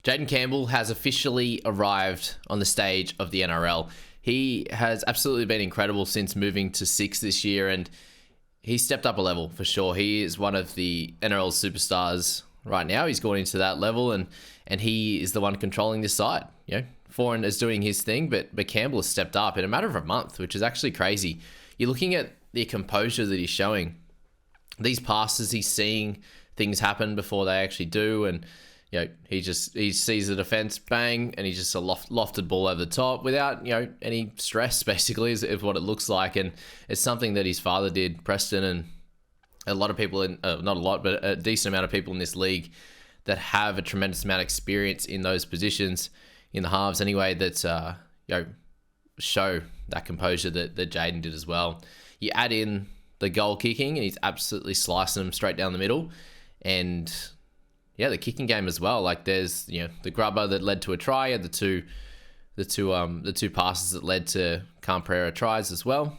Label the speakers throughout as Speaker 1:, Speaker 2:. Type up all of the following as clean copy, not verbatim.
Speaker 1: Jaden Campbell has officially arrived on the stage of the NRL. He has absolutely been incredible since moving to 6 this year, and he's stepped up a level for sure. He is one of the NRL superstars right now. He's gone into that level, and he is the one controlling this side. Foran is doing his thing, but Campbell has stepped up in a matter of a month, which is actually crazy. You're looking at the composure that he's showing. These passes, he's seeing things happen before they actually do, and he sees the defense, bang, and he's just a lofted ball over the top without any stress. Basically, is what it looks like, and it's something that his father did, Preston, and a lot of people not a lot, but a decent amount of people in this league that have a tremendous amount of experience in those positions in the halves anyway. That show that composure that Jaden did as well. You add in the goal kicking, and he's absolutely slicing them straight down the middle, and the kicking game as well. Like there's the grubber that led to a try, and the two passes that led to Camprera tries as well.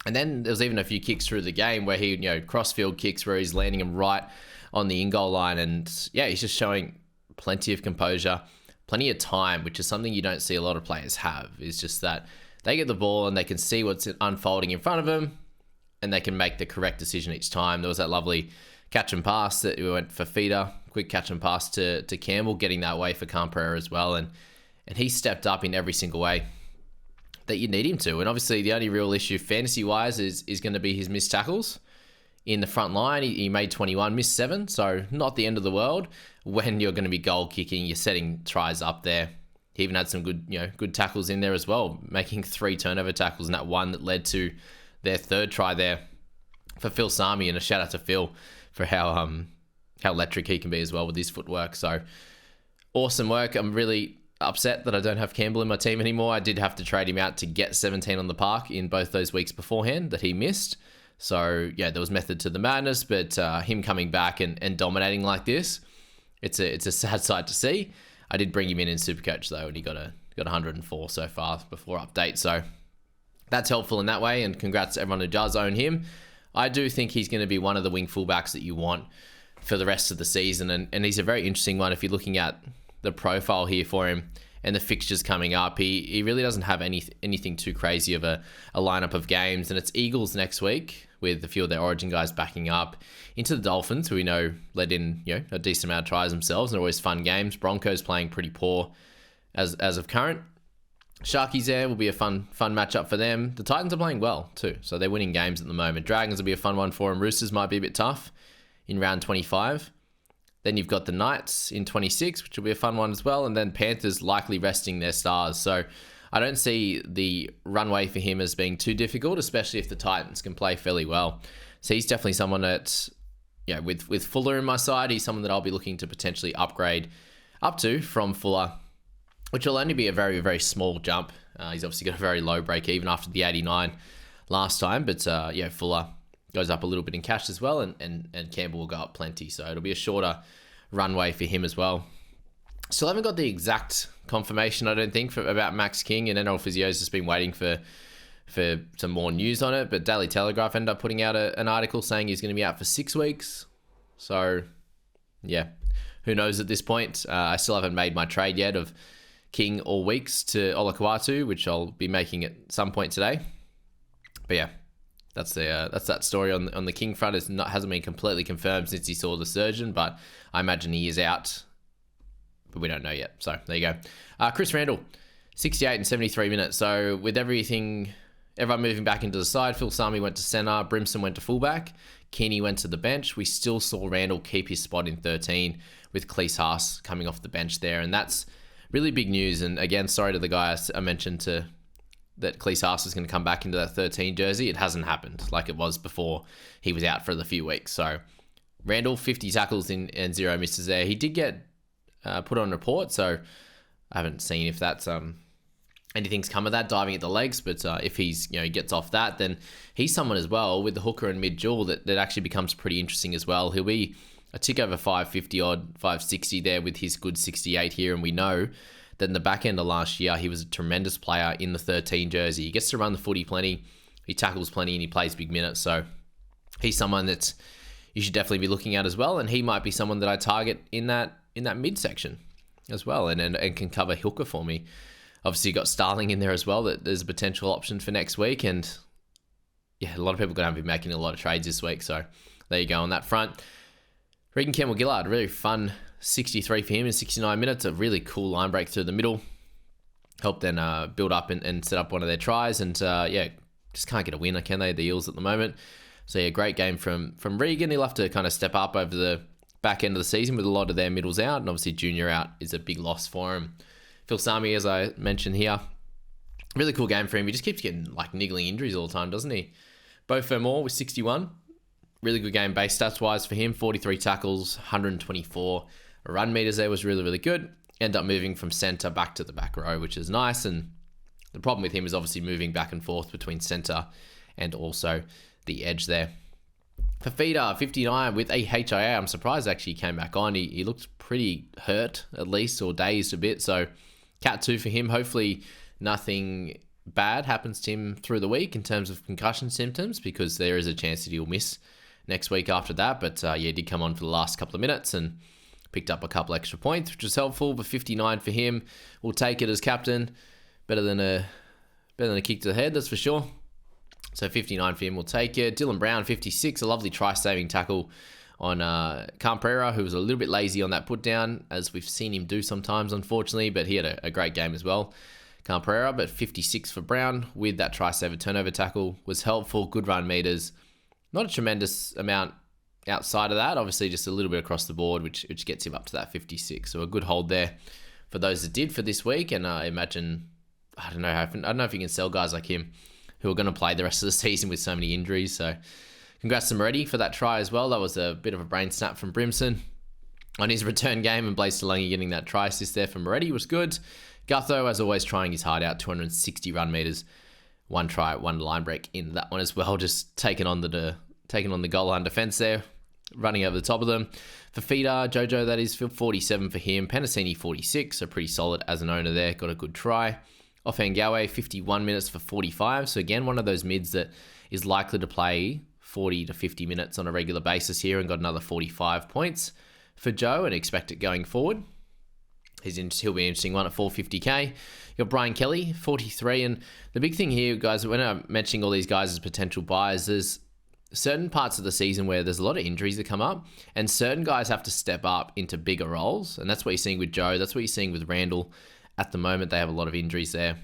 Speaker 1: And then there was even a few kicks through the game where he crossfield kicks where he's landing them right on the in-goal line, and he's just showing plenty of composure, plenty of time, which is something you don't see a lot of players have. It's just that they get the ball and they can see what's unfolding in front of them, and they can make the correct decision each time. There was that lovely catch and pass that we went for feeder, quick catch and pass to Campbell, getting that way for Camprera as well. And he stepped up in every single way that you need him to. And obviously the only real issue fantasy-wise is going to be his missed tackles in the front line. He made 21, missed 7, so not the end of the world. When you're going to be goal kicking, you're setting tries up there. He even had some good tackles in there as well, making 3 turnover tackles, and that one that led to their 3rd try there for Phil Sami. And a shout out to Phil for how electric he can be as well with his footwork. So awesome work. I'm really upset that I don't have Campbell in my team anymore. I did have to trade him out to get 17 on the park in both those weeks beforehand that he missed. So there was method to the madness, but him coming back and dominating like this, it's a sad sight to see. I did bring him in Supercoach though, and he got 104 so far before update. So that's helpful in that way, and congrats to everyone who does own him. I do think he's going to be one of the wing fullbacks that you want for the rest of the season, and he's a very interesting one if you're looking at the profile here for him and the fixtures coming up. He really doesn't have anything too crazy of a lineup of games, and it's Eagles next week with a few of their Origin guys backing up into the Dolphins, who we know led in a decent amount of tries themselves and are always fun games. Broncos playing pretty poor as of current. Sharkies there will be a fun matchup for them. The Titans are playing well too, so they're winning games at the moment. Dragons will be a fun one for them. Roosters might be a bit tough in round 25. Then you've got the Knights in 26, which will be a fun one as well. And then Panthers likely resting their stars. So I don't see the runway for him as being too difficult, especially if the Titans can play fairly well. So he's definitely someone that, with Fuller in my side, he's someone that I'll be looking to potentially upgrade up to from Fuller, which will only be a very, very small jump. He's obviously got a very low break even after the 89 last time. But Fuller goes up a little bit in cash as well, and Campbell will go up plenty. So it'll be a shorter runway for him as well. Still haven't got the exact confirmation, I don't think, about Max King, and NRL Physio's just been waiting for some more news on it. But Daily Telegraph ended up putting out an article saying he's going to be out for 6 weeks. So, who knows at this point? I still haven't made my trade yet of King or Weeks to Olakau'atu, which I'll be making at some point today. But that's that story on the King front. Hasn't been completely confirmed since he saw the surgeon, but I imagine he is out. But we don't know yet. So there you go. Chris Randall, 68 and 73 minutes. So with everyone moving back into the side, Phil Sami went to centre, Brimson went to fullback, Keeney went to the bench. We still saw Randall keep his spot in 13 with Cleese Haas coming off the bench there. And that's really big news. And again, sorry to the guy I mentioned that Cleese Haas is going to come back into that 13 jersey. It hasn't happened like it was before he was out for the few weeks. So Randall, 50 tackles and 0 misses there. He did get put on report, so I haven't seen if that's anything's come of that, diving at the legs. But if he's gets off that, then he's someone as well with the hooker and mid duel that actually becomes pretty interesting as well. He'll be a tick over 550 odd, 560 there with his good 68 here, and we know that in the back end of last year he was a tremendous player in the 13 jersey. He gets to run the footy plenty, he tackles plenty, and he plays big minutes. So he's someone that you should definitely be looking at as well, and he might be someone that I target in that midsection. as well, and can cover hooker for me. Obviously, you got Starling in there as well. That there's a potential option for next week, and yeah, a lot of people are going to be making a lot of trades this week. So there you go on that front. Jaden Campbell Gillard, really fun 63 for him in 69 minutes. A really cool line break through the middle. Helped then build up and set up one of their tries. And yeah, just can't get a win, can they, the Eels at the moment. So yeah, great game from Regan. He'll have to kind of step up over the back end of the season with a lot of their middles out. And obviously Junior out is a big loss for him. Phil Sami, as I mentioned here, really cool game for him. He just keeps getting like niggling injuries all the time, doesn't he? Bo Fermor with 61. Really good game base stats-wise for him. 43 tackles, 124 run meters there was really, really good. End up moving from centre back to the back row, which is nice. And the problem with him is obviously moving back and forth between centre and also the edge there. Fafita, 59 with a HIA. I'm surprised actually he came back on. He looked pretty hurt, at least, or dazed a bit. So, Cat 2 for him. Hopefully nothing bad happens to him through the week in terms of concussion symptoms, because there is a chance that he'll miss next week after that. But yeah, he did come on for the last couple of minutes and picked up a couple extra points, which was helpful. But 59 for him. We'll take it as captain. Better than a kick to the head, that's for sure. So 59 for him, we'll take it. Dylan Brown, 56, a lovely try-saving tackle on Camprera, who was a little bit lazy on that put down, as we've seen him do sometimes, unfortunately, but he had a great game as well, Camprera. But 56 for Brown with that try-saver turnover tackle was helpful. Good run meters. Not a tremendous amount outside of that, obviously just a little bit across the board, which gets him up to that 56. So a good hold there for those that did for this week. And I imagine, I don't know if you can sell guys like him who are going to play the rest of the season with so many injuries. So congrats to Moretti for that try as well. That was a bit of a brain snap from Brimson on his return game, and Blaze Talangi getting that try assist there for Moretti was good. Gutho, as always, trying his heart out, 260 run meters, one try, one line break in that one as well, just taking on the goal line defense there, running over the top of them. Fafita, Jojo, that is, 47 for him. Penasini, 46, so pretty solid as an owner there. Got a good try. Offhand Gawe, 51 minutes for 45. So again, one of those mids that is likely to play 40 to 50 minutes on a regular basis here, and got another 45 points for Joe, and expect it going forward. He'll be an interesting one at 450k. You got Brian Kelly, 43. And the big thing here, guys, when I'm mentioning all these guys as potential buyers, there's certain parts of the season where there's a lot of injuries that come up, and certain guys have to step up into bigger roles. And that's what you're seeing with Joe. That's what you're seeing with Randall. At the moment, they have a lot of injuries there.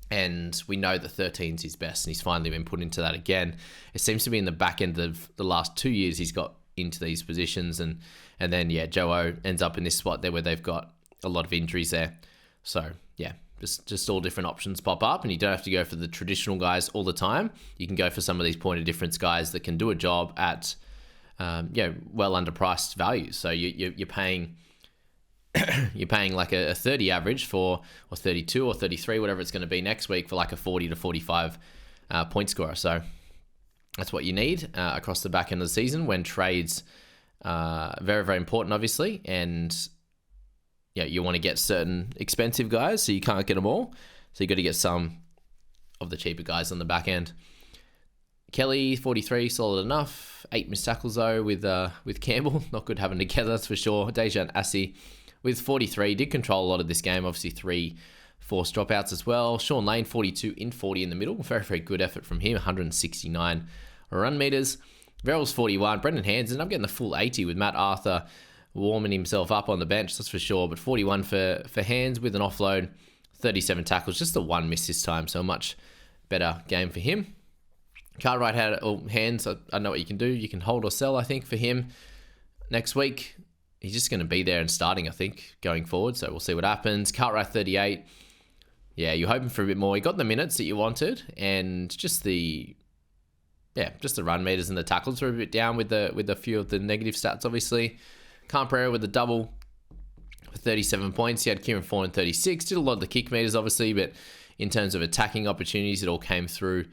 Speaker 1: And we know that 13's his best, and he's finally been put into that again. It seems to be in the back end of the last 2 years he's got into these positions. And then, yeah, Joe ends up in this spot there where they've got a lot of injuries there. So, yeah, just all different options pop up, and you don't have to go for the traditional guys all the time. You can go for some of these point of difference guys that can do a job at, well underpriced values. So you're paying... you're paying like a 30 average for, or 32 or 33, whatever it's going to be next week, for like a 40 to 45 point scorer. So that's what you need across the back end of the season, when trades very, very important, obviously. And yeah, you want to get certain expensive guys, so you can't get them all. So you got to get some of the cheaper guys on the back end. Kelly, 43, solid enough. 8 missed tackles though with Campbell. Not good having together, that's for sure. Dejan Assi with 43, did control a lot of this game. Obviously 3 forced dropouts as well. Sean Lane, 42 in 40 in the middle. Very, very good effort from him. 169 run meters. Verrills, 41. Brendan Hansen, I'm getting the full 80 with Matt Arthur warming himself up on the bench, that's for sure. But 41 for Hands with an offload. 37 tackles, just the 1 miss this time. So a much better game for him. Cartwright had Hands. I know what you can do. You can hold or sell, I think, for him next week. He's just going to be there and starting, I think, going forward. So we'll see what happens. Cartwright, 38. Yeah, you're hoping for a bit more. He got the minutes that you wanted, and just the run meters and the tackles were a bit down with a few of the negative stats, obviously. Camprera with a double for 37 points. He had Kieran Foran, 36. Did a lot of the kick meters, obviously, but in terms of attacking opportunities, it all came through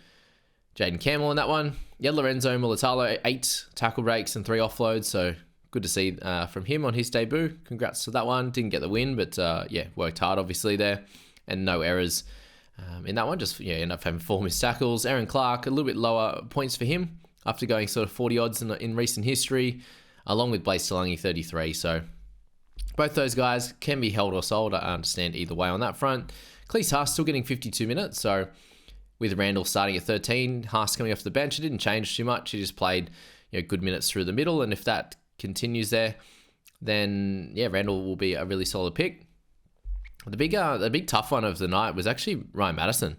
Speaker 1: Jaden Campbell in that one. Yeah, Lorenzo Mulatalo, 8 tackle breaks and 3 offloads. So good to see from him on his debut. Congrats to that one. Didn't get the win, but worked hard, obviously, there. And no errors in that one. Just, ended up having 4 missed tackles. Aaron Clark, a little bit lower points for him after going sort of 40 odds in recent history, along with Blaze Talangi, 33. So Both those guys can be held or sold. I understand either way on that front. Cleese Haas still getting 52 minutes, so with Randall starting at 13, Haas coming off the bench, it didn't change too much. He just played good minutes through the middle, and if that continues there, then Randall will be a really solid pick. The big tough one of the night was actually Ryan Madison.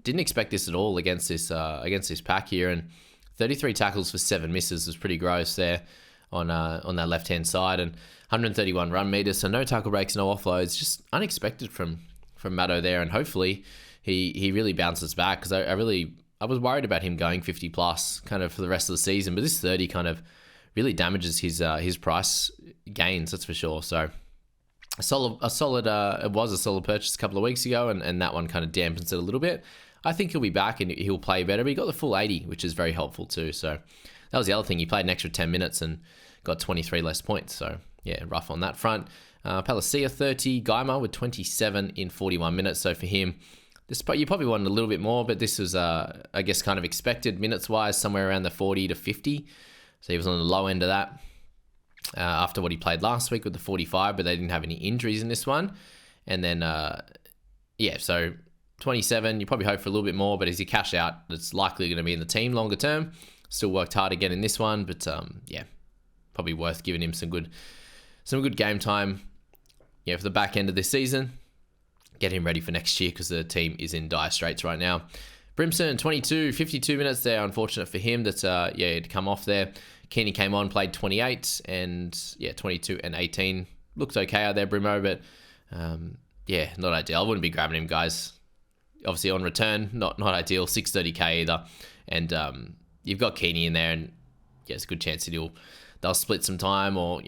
Speaker 1: Didn't expect this at all against this pack here, and 33 tackles for 7 misses was pretty gross there on that left hand side, and 131 run meters, so no tackle breaks, no offloads, just unexpected from Maddo there, and hopefully he really bounces back, because I was worried about him going 50 plus kind of for the rest of the season, but this 30 kind of really damages his price gains, that's for sure. So it was a solid purchase a couple of weeks ago, and that one kind of dampens it a little bit. I think he'll be back and he'll play better, but he got the full 80, which is very helpful too. So that was the other thing. He played an extra 10 minutes and got 23 less points. So yeah, rough on that front. Palacia 30, Geimer with 27 in 41 minutes. So for him, you probably wanted a little bit more, but this was, I guess, kind of expected minutes-wise, somewhere around the 40 to 50. So he was on the low end of that after what he played last week with the 45, but they didn't have any injuries in this one. And then, so 27, you probably hope for a little bit more, but as you cash out, it's likely going to be in the team longer term. Still worked hard again in this one, but probably worth giving him some good game time for the back end of this season. Get him ready for next year, because the team is in dire straits right now. Brimson, 52 minutes there. Unfortunate for him that he'd come off there. Keeney came on, played 28, and 22 and 18. Looked okay out there, Brimo, but not ideal. I wouldn't be grabbing him, guys. Obviously on return, not ideal. 630k either, and you've got Keeney in there, and it's a good chance that they'll split some time, or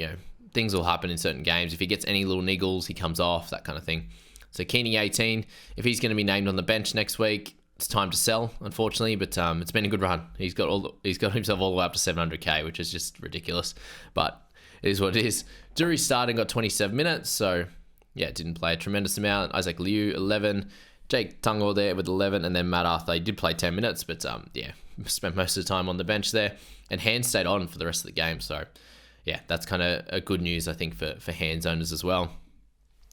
Speaker 1: things will happen in certain games. If he gets any little niggles, he comes off, that kind of thing. So Keeney 18. If he's going to be named on the bench next week, it's time to sell, unfortunately. But it's been a good run. He's got himself all the way up to 700k, which is just ridiculous. But it is what it is. Dury started and got 27 minutes, so didn't play a tremendous amount. Isaac Liu 11. Jake Tungle there with 11, and then Matt Arthur, he did play 10 minutes, but spent most of the time on the bench there. And Hands stayed on for the rest of the game, so that's kind of a good news, I think, for Hands owners as well.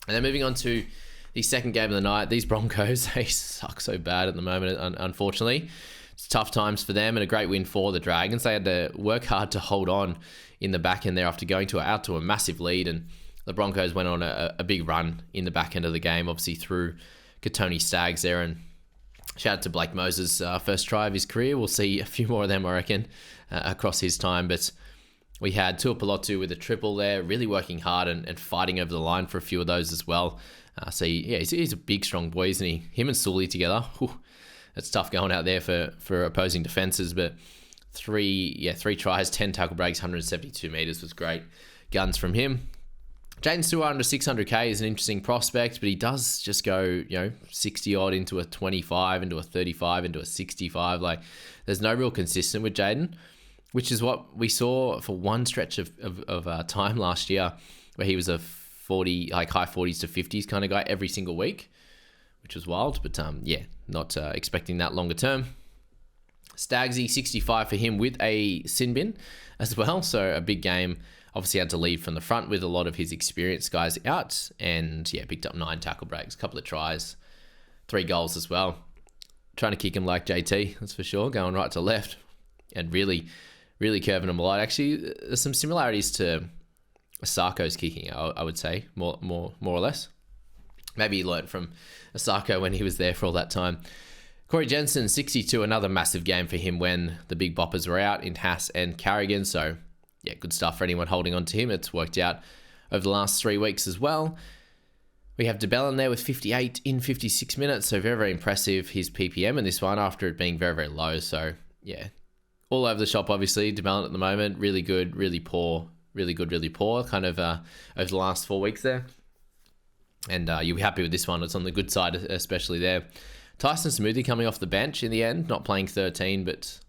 Speaker 1: And then moving on to the second game of the night, these Broncos, they suck so bad at the moment, unfortunately. It's tough times for them, and a great win for the Dragons. They had to work hard to hold on in the back end there after going out to a massive lead, and the Broncos went on a big run in the back end of the game, obviously through Katoni Staggs there, and shout out to Blake Moses' first try of his career. We'll see a few more of them, I reckon, across his time, but we had Tuipulotu with a triple there, really working hard and fighting over the line for a few of those as well. He's a big, strong boy, isn't he? Him and Sully together, it's tough going out there for opposing defenses, but three tries, 10 tackle breaks, 172 meters was great guns from him. Jaden Stewart under 600k is an interesting prospect, but he does just go, 60 odd into a 25, into a 35, into a 65. Like, there's no real consistent with Jaden, which is what we saw for one stretch of time last year, where he was a 40, like high 40s to 50s kind of guy every single week, which was wild, but not expecting that longer term. Staggsy, 65 for him with a sin bin as well, so a big game. Obviously had to lead from the front with a lot of his experienced guys out, and picked up 9 tackle breaks, a couple of tries, 3 goals as well. Trying to kick him like JT, that's for sure, going right to left, and really, really curving him a lot. Actually, there's some similarities to Asarko's kicking, I would say, more or less. Maybe he learned from Asarko when he was there for all that time. Corey Jensen, 62, another massive game for him when the big boppers were out in Haas and Carrigan, so good stuff for anyone holding on to him. It's worked out over the last 3 weeks as well. We have DeBellin there with 58 in 56 minutes, so very, very impressive, his PPM in this one after it being very, very low. So, all over the shop, obviously. DeBellin at the moment, really good, really poor, really good, really poor, kind of over the last 4 weeks there. And you'll be happy with this one. It's on the good side, especially there. Tyson Smoothie coming off the bench in the end, not playing 13, but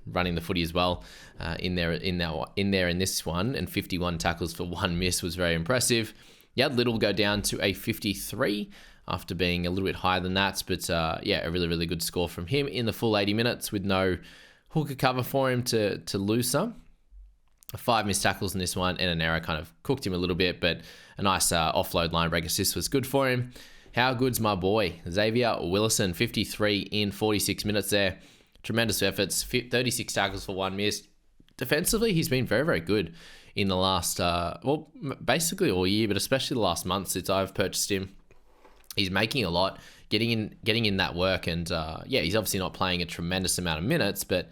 Speaker 1: running the footy as well in this one, and 51 tackles for 1 miss was very impressive. You had Little go down to a 53 after being a little bit higher than that, but a really, really good score from him in the full 80 minutes with no hooker cover for him to lose some. 5 missed tackles in this one, and an error kind of cooked him a little bit, but a nice offload line break assist was good for him. How good's my boy? Xavier Willison, 53 in 46 minutes there. Tremendous efforts, 36 tackles for 1 miss. Defensively, he's been very, very good in the last, basically all year, but especially the last month since I've purchased him. He's making a lot, getting in that work, and he's obviously not playing a tremendous amount of minutes, but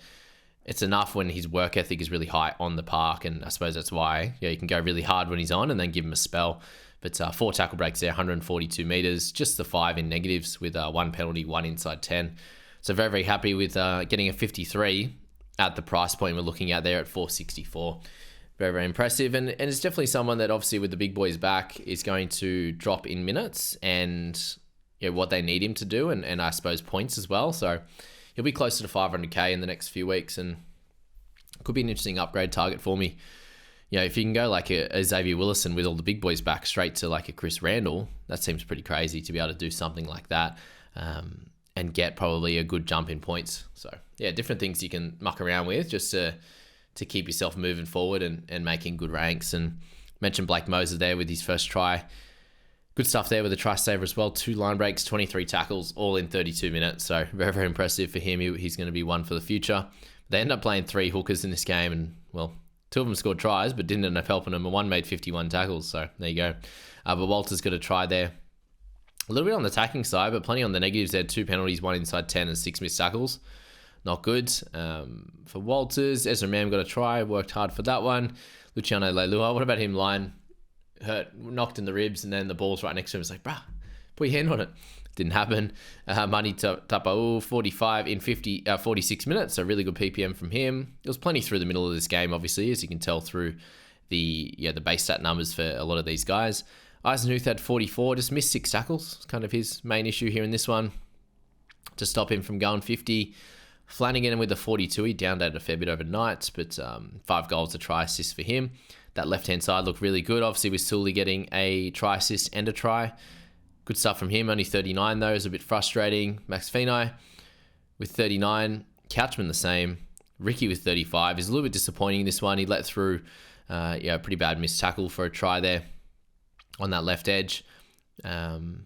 Speaker 1: it's enough when his work ethic is really high on the park, and I suppose that's why you can go really hard when he's on and then give him a spell. But 4 tackle breaks there, 142 meters, just the 5 in negatives with 1 penalty, 1 inside 10. So very, very happy with getting a 53 at the price point we're looking at there at 464. Very, very impressive. And it's definitely someone that obviously with the big boys back is going to drop in minutes and what they need him to do, and I suppose points as well. So he'll be closer to 500k in the next few weeks, and could be an interesting upgrade target for me. If you can go like a Xavier Willison with all the big boys back straight to like a Chris Randall, that seems pretty crazy to be able to do something like that and get probably a good jump in points. So yeah, different things you can muck around with just to keep yourself moving forward and making good ranks. And mentioned Blake Moses there with his first try. Good stuff there with a try saver as well. 2 line breaks, 23 tackles, all in 32 minutes. So very, very impressive for him. He's going to be one for the future. They end up playing 3 hookers in this game, and 2 of them scored tries, but didn't end up helping them. And 1 made 51 tackles. So there you go. But Walter's got a try there. A little bit on the attacking side, but plenty on the negatives there. 2 penalties, 1 inside 10, and 6 missed tackles. Not good. For Walters, Ezra Mam got a try. Worked hard for that one. Luciano Leilua, what about him? Line hurt, knocked in the ribs, and then the ball's right next to him. It's like, bruh, put your hand on it. Didn't happen. Mani Tapau, 45 in 46 minutes. So really good PPM from him. There was plenty through the middle of this game, obviously, as you can tell through the base stat numbers for a lot of these guys. Eisenhuth had 44, just missed 6 tackles. It's kind of his main issue here in this one to stop him from going 50. Flanagan with the 42, he downdated a fair bit overnight, but 5 goals, a try assist for him. That left-hand side looked really good. Obviously, with Sully getting a try assist and a try. Good stuff from him. Only 39, though, is a bit frustrating. Max Finai with 39. Couchman the same. Ricky with 35. He's a little bit disappointing in this one. He let through a pretty bad missed tackle for a try there on that left edge. And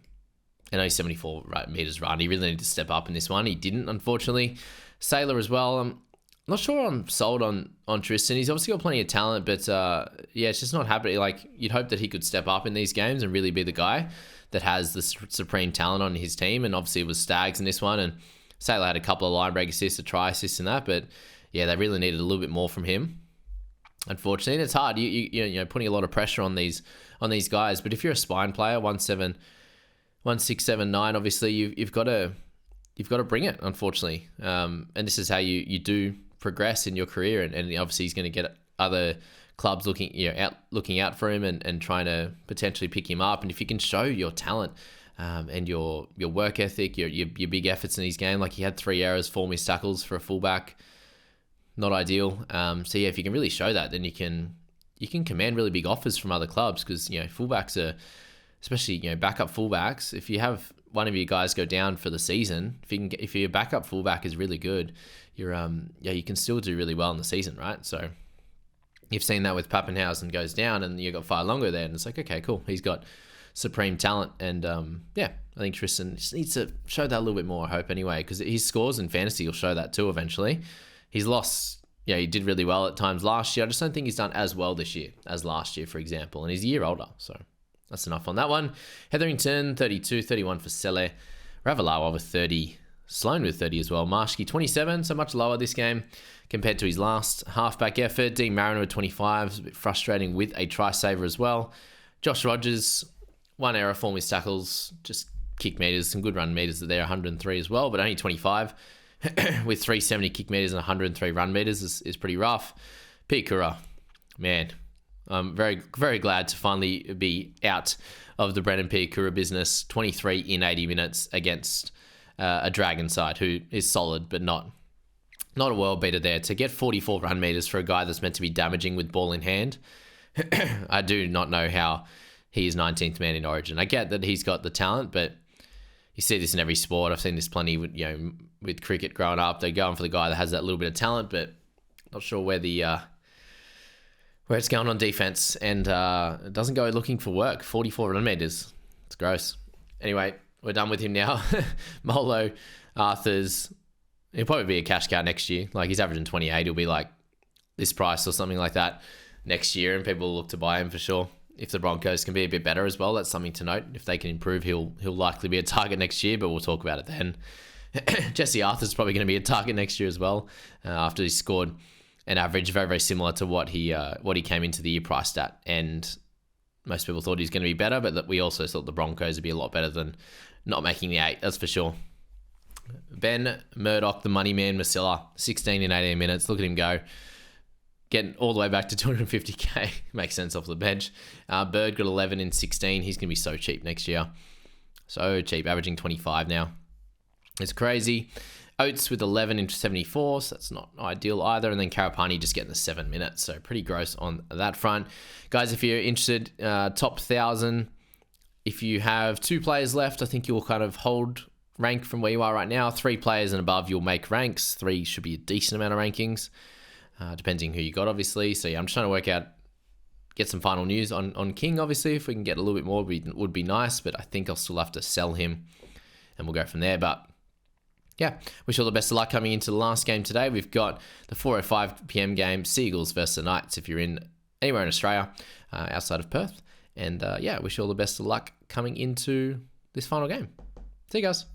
Speaker 1: only 74 meters run. He really needed to step up in this one. He didn't, unfortunately. Sailor as well. I'm not sure I'm sold on Tristan. He's obviously got plenty of talent, but it's just not happening. Like, you'd hope that he could step up in these games and really be the guy that has the supreme talent on his team. And obviously it was Stags in this one, and Sailor had a couple of line break assists, a try assist in that, but yeah, they really needed a little bit more from him. Unfortunately, and it's hard. You putting a lot of pressure on these guys. But if you're a spine player, 1679, obviously you've got to bring it. Unfortunately, and this is how you do progress in your career. And obviously he's going to get other clubs looking out for him and trying to potentially pick him up. And if you can show your talent and your work ethic, your big efforts in his game, like he had 3 errors, 4 missed tackles for a fullback. Not ideal. So yeah, if you can really show that, then you can command really big offers from other clubs, because fullbacks are, especially backup fullbacks. If you have one of you guys go down for the season, if your backup fullback is really good, you can still do really well in the season, right? So you've seen that with Pappenhausen goes down, and you got Longer there, and it's like, okay, cool, he's got supreme talent, and I think Tristan just needs to show that a little bit more. I hope anyway, because his scores in fantasy will show that too eventually. He's lost, he did really well at times last year. I just don't think he's done as well this year as last year, for example. And he's a year older, so that's enough on that one. Hetherington, 32, 31 for Sele. Ravalawa with 30. Sloan with 30 as well. Marshke, 27, so much lower this game compared to his last halfback effort. Dean Mariner with 25, it's a bit frustrating with a try saver as well. Josh Rogers, 1 error, 4 missed tackles, just kick meters, some good run meters there, 103 as well, but only 25. With 370 kick meters and 103 run meters is pretty rough. Pikura, man, I'm very, very glad to finally be out of the Brendan Pikura business. 23 in 80 minutes against a Dragon side who is solid, but not a world beater there. To get 44 run meters for a guy that's meant to be damaging with ball in hand, I do not know how he is 19th man in Origin. I get that he's got the talent, but you see this in every sport. I've seen this plenty with cricket growing up. They're going for the guy that has that little bit of talent, but not sure where the where it's going on defense, and it doesn't go looking for work. 44 run meters. It's gross. Anyway, we're done with him now. Molo, Arthur's, he'll probably be a cash cow next year. Like, he's averaging 28. He'll be like this price or something like that next year, and people will look to buy him for sure. If the Broncos can be a bit better as well, that's something to note. If they can improve, he'll likely be a target next year, but we'll talk about it then. Jesse Arthur's probably going to be a target next year as well, after he scored an average very, very similar to what he came into the year priced at. And most people thought he was going to be better, but we also thought the Broncos would be a lot better than not making the 8, that's for sure. Ben Murdoch, the money man, Masilla, 16 in 18 minutes. Look at him go. Getting all the way back to 250k. Makes sense off the bench. Bird got 11 in 16. He's going to be so cheap next year. So cheap, averaging 25 now. It's crazy. Oates with 11 in 74, so that's not ideal either. And then Karapani just getting the 7 minutes, so pretty gross on that front. Guys, if you're interested, top 1,000, if you have 2 players left, I think you'll kind of hold rank from where you are right now. 3 players and above, you'll make ranks. 3 should be a decent amount of rankings, depending who you got, obviously. So yeah, I'm just trying to work out, get some final news on King, obviously. If we can get a little bit more, would be nice, but I think I'll still have to sell him, and we'll go from there. But yeah, wish you all the best of luck coming into the last game today. We've got the 4:05 p.m. game, Seagulls versus the Knights, if you're in anywhere in Australia, outside of Perth. And yeah, wish you all the best of luck coming into this final game. See you guys.